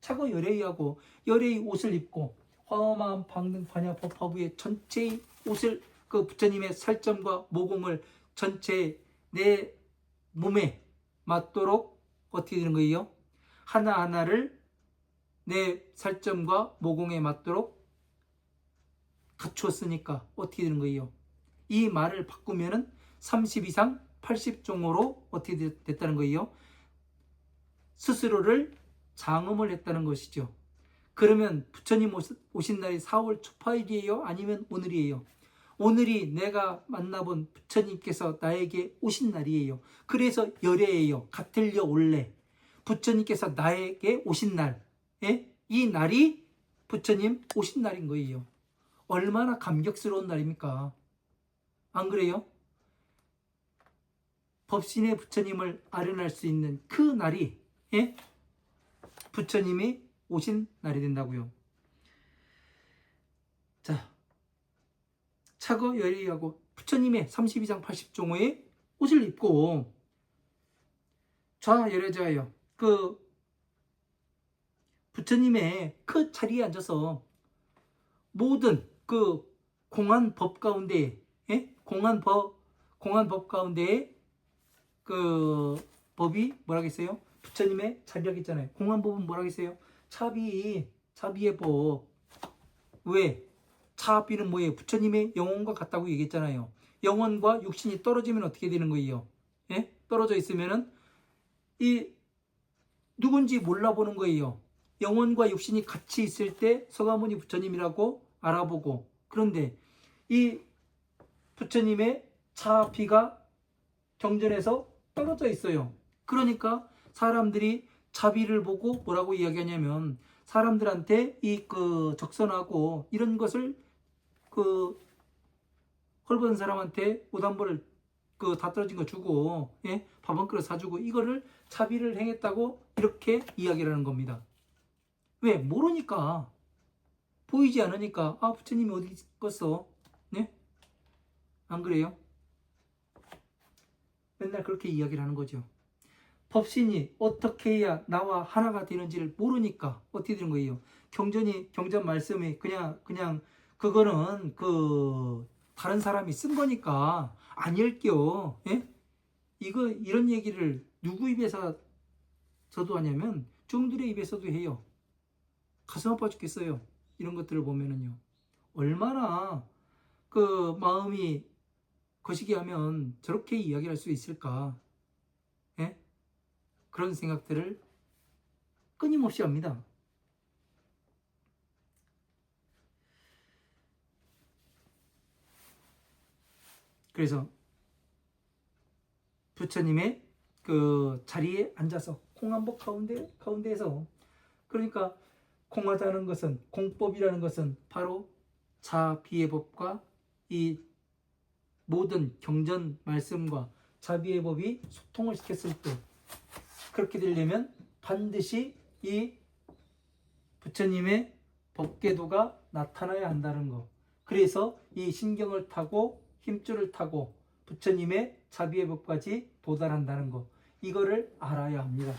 차고 열애의하고 열애의 옷을 입고 화엄암, 방등, 반야, 법화부의 전체의 옷을 부처님의 살점과 모공을 전체 내 몸에 맞도록 어떻게 되는 거예요? 하나하나를 내 살점과 모공에 맞도록 갖추었으니까 어떻게 되는 거예요? 이 말을 바꾸면은 30 이상 80종으로 어떻게 됐다는 거예요? 스스로를 장엄을 했다는 것이죠. 그러면 부처님 오신 날이 4월 초파일이에요? 아니면 오늘이에요? 오늘이 내가 만나본 부처님께서 나에게 오신 날이에요. 그래서 열애예요. 같을려 올래. 부처님께서 나에게 오신 날, 이 날이 부처님 오신 날인 거예요. 얼마나 감격스러운 날입니까? 안 그래요? 법신의 부처님을 아련할 수 있는 그 날이 부처님이 오신 날이 된다고요. 자, 차거 열의하고 부처님의 32장 80종의 옷을 입고 좌열애자예요. 부처님의 그 자리에 앉아서 모든 공한 법 가운데, 공한 법 가운데 법이 뭐라겠어요? 부처님의 자리라고 했잖아요. 공한 법은 뭐라겠어요? 차비의 법. 왜? 차비는 뭐예요? 부처님의 영혼과 같다고 얘기했잖아요. 영혼과 육신이 떨어지면 어떻게 되는 거예요? 떨어져 있으면은 누군지 몰라보는 거예요. 영혼과 육신이 같이 있을 때 서가모니 부처님이라고 알아보고, 그런데 이 부처님의 자비가 경전에서 떨어져 있어요. 그러니까 사람들이 자비를 보고 뭐라고 이야기하냐면 사람들한테 이 적선하고 이런 것을 헐벗은 사람한테 옷 한 벌을 다 떨어진 거 주고, 예? 밥 한 그릇 사주고 이거를 자비를 행했다고 이렇게 이야기를 하는 겁니다. 왜? 모르니까. 보이지 않으니까 아 부처님이 어디 있겠어? 네? 안 그래요? 맨날 그렇게 이야기를 하는 거죠. 법신이 어떻게 해야 나와 하나가 되는지를 모르니까 어떻게 되는 거예요? 경전 말씀이 그냥 그거는 다른 사람이 쓴 거니까 아닐게요. 예? 이런 얘기를 누구 입에서 저도 하냐면 중들의 입에서도 해요. 가슴 아파 죽겠어요. 이런 것들을 보면은요. 얼마나 마음이 거시기 하면 저렇게 이야기를 할 수 있을까? 예? 그런 생각들을 끊임없이 합니다. 그래서 부처님의 자리에 앉아서 공안복 가운데에서 그러니까 공하다는 것은 공법이라는 것은 바로 자비의 법과 이 모든 경전 말씀과 자비의 법이 소통을 시켰을 때 그렇게 되려면 반드시 이 부처님의 법궤도가 나타나야 한다는 것. 그래서 이 신경을 타고 힘줄을 타고 부처님의 자비의 법까지 도달한다는 것. 이거를 알아야 합니다.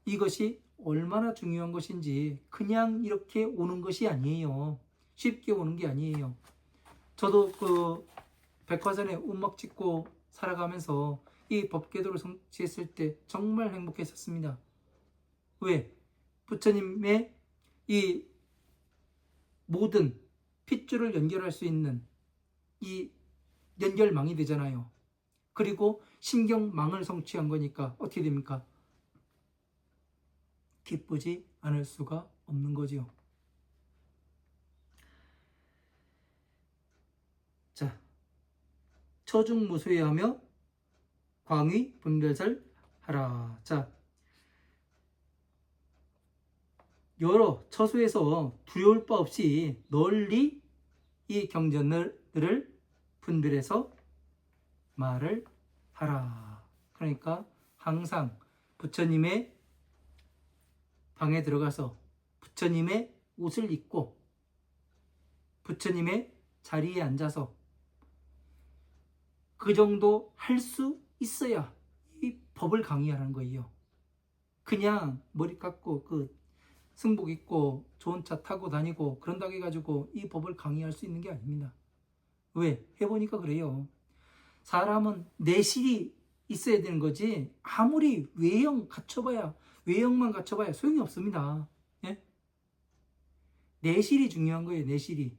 이것이 얼마나 중요한 것인지 그냥 이렇게 오는 것이 아니에요. 쉽게 오는 게 아니에요. 저도 백화점에 운막 찍고 살아가면서 이 법궤도를 성취했을 때 정말 행복했었습니다. 왜? 부처님의 이 모든 핏줄을 연결할 수 있는 이 연결망이 되잖아요. 그리고 신경망을 성취한 거니까 어떻게 됩니까? 기쁘지 않을 수가 없는 거지요. 자, 처중무소유하며 광의 분별설 하라. 자, 여러 처소에서 두려울 바 없이 널리 이 경전들을 분별해서 말을 하라. 그러니까 항상 부처님의 방에 들어가서 부처님의 옷을 입고 부처님의 자리에 앉아서 그 정도 할 수 있어야 이 법을 강의하라는 거예요. 그냥 머리 깎고 승복 입고 좋은 차 타고 다니고 그런다고 해가지고 이 법을 강의할 수 있는 게 아닙니다. 왜? 해보니까 그래요. 사람은 내실이 있어야 되는 거지 아무리 외형만 갖춰봐야 소용이 없습니다. 예? 내실이 중요한 거예요. 내실이.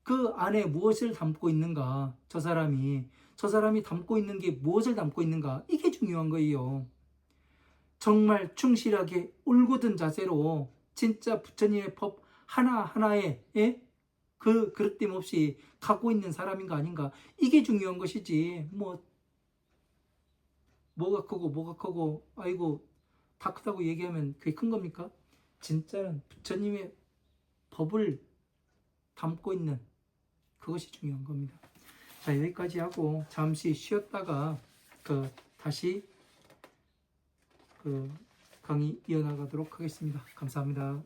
그 안에 무엇을 담고 있는가, 저 사람이 담고 있는 게 무엇을 담고 있는가, 이게 중요한 거예요. 정말 충실하게 올곧은 자세로 진짜 부처님의 법 하나하나에 그릇됨 없이 갖고 있는 사람인가 아닌가, 이게 중요한 것이지 뭐가 크고 아이고 다 크다고 얘기하면 그게 큰 겁니까? 진짜는 부처님의 법을 담고 있는 그것이 중요한 겁니다. 자, 여기까지 하고 잠시 쉬었다가 다시 강의 이어나가도록 하겠습니다. 감사합니다.